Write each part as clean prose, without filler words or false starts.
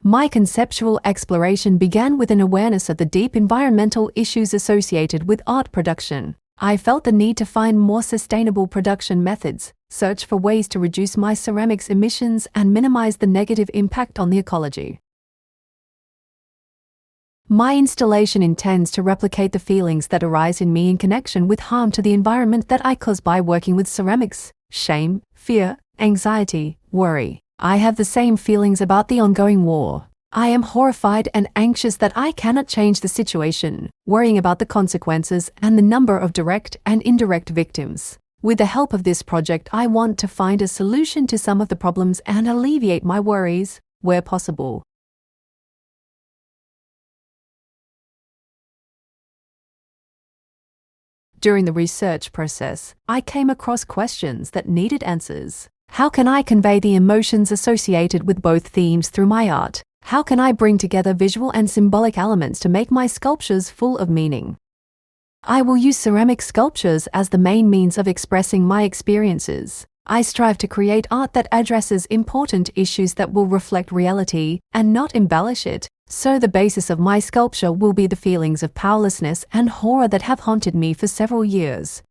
My conceptual exploration began with an awareness of the deep environmental issues associated with art production. I felt the need to find more sustainable production methods, search for ways to reduce my ceramics emissions, and minimize the negative impact on the ecology. My installation intends to replicate the feelings that arise in me in connection with harm to the environment that I cause by working with ceramics: shame, fear, anxiety, worry. I have the same feelings about the ongoing war. I am horrified and anxious that I cannot change the situation, worrying about the consequences and the number of direct and indirect victims. With the help of this project, I want to find a solution to some of the problems and alleviate my worries, where possible. During the research process, I came across questions that needed answers. How can I convey the emotions associated with both themes through my art? How can I bring together visual and symbolic elements to make my sculptures full of meaning? I will use ceramic sculptures as the main means of expressing my experiences. I strive to create art that addresses important issues that will reflect reality and not embellish it. So the basis of my sculpture will be the feelings of powerlessness and horror that have haunted me for several years.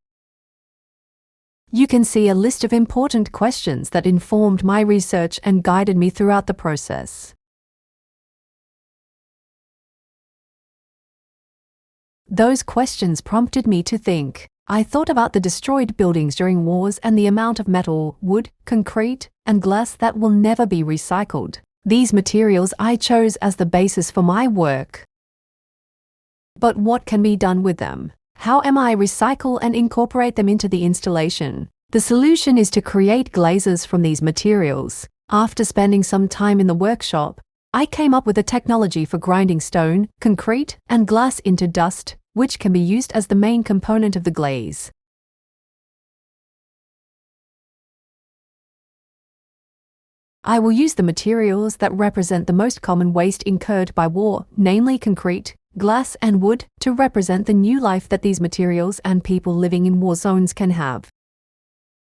You can see a list of important questions that informed my research and guided me throughout the process. Those questions prompted me to think. I thought about the destroyed buildings during wars and the amount of metal, wood, concrete, and glass that will never be recycled. These materials I chose as the basis for my work. But what can be done with them? How am I recycle and incorporate them into the installation? The solution is to create glazes from these materials. After spending some time in the workshop, I came up with a technology for grinding stone, concrete, and glass into dust, which can be used as the main component of the glaze. I will use the materials that represent the most common waste incurred by war, namely concrete, glass, and wood, to represent the new life that these materials and people living in war zones can have.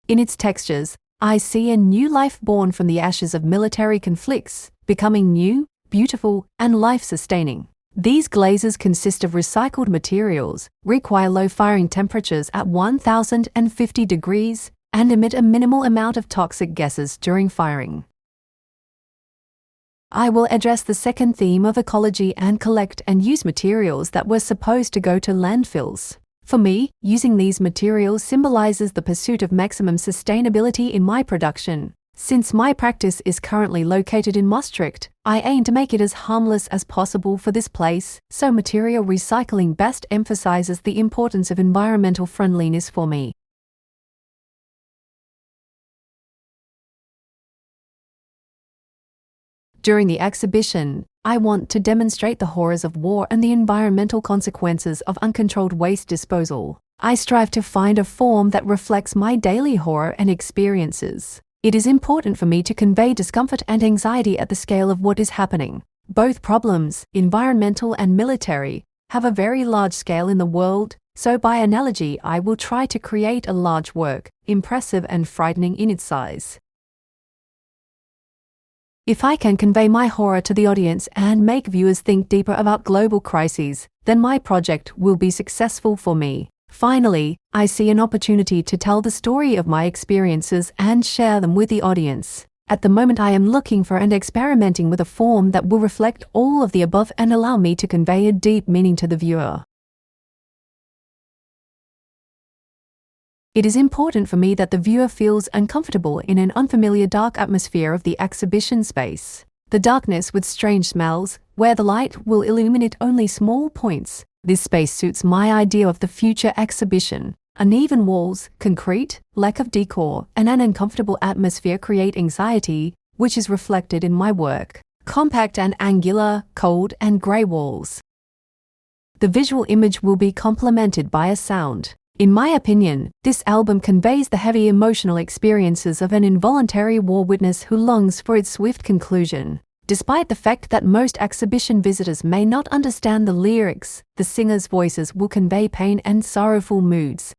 In its textures, I see a new life born from the ashes of military conflicts, becoming new, beautiful, and life-sustaining. These glazes consist of recycled materials, require low firing temperatures at 1050 degrees, and emit a minimal amount of toxic gases during firing. I will address the second theme of ecology and collect and use materials that were supposed to go to landfills. For me, using these materials symbolizes the pursuit of maximum sustainability in my production. Since my practice is currently located in Maastricht, I aim to make it as harmless as possible for this place, so material recycling best emphasizes the importance of environmental friendliness for me. During the exhibition, I want to demonstrate the horrors of war and the environmental consequences of uncontrolled waste disposal. I strive to find a form that reflects my daily horror and experiences. It is important for me to convey discomfort and anxiety at the scale of what is happening. Both problems, environmental and military, have a very large scale in the world, so by analogy I will try to create a large work, impressive and frightening in its size. If I can convey my horror to the audience and make viewers think deeper about global crises, then my project will be successful for me. Finally, I see an opportunity to tell the story of my experiences and share them with the audience. At the moment I am looking for and experimenting with a form that will reflect all of the above and allow me to convey a deep meaning to the viewer. It is important for me that the viewer feels uncomfortable in an unfamiliar dark atmosphere of the exhibition space. The darkness with strange smells, where the light will illuminate only small points. This space suits my idea of the future exhibition. Uneven walls, concrete, lack of decor, and an uncomfortable atmosphere create anxiety, which is reflected in my work. Compact and angular, cold and grey walls. The visual image will be complemented by a sound. In my opinion, this album conveys the heavy emotional experiences of an involuntary war witness who longs for its swift conclusion. Despite the fact that most exhibition visitors may not understand the lyrics, the singers' voices will convey pain and sorrowful moods.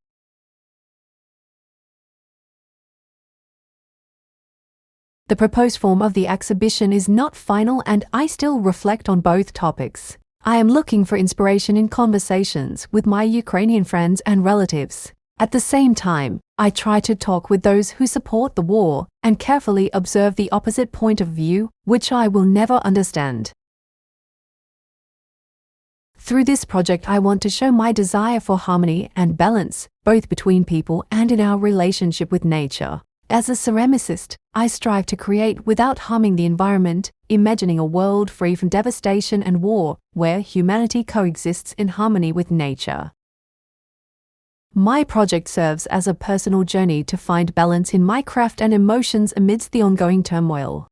The proposed form of the exhibition is not final and I still reflect on both topics. I am looking for inspiration in conversations with my Ukrainian friends and relatives. At the same time, I try to talk with those who support the war and carefully observe the opposite point of view, which I will never understand. Through this project, I want to show my desire for harmony and balance, both between people and in our relationship with nature. As a ceramicist, I strive to create without harming the environment, imagining a world free from devastation and war, where humanity coexists in harmony with nature. My project serves as a personal journey to find balance in my craft and emotions amidst the ongoing turmoil.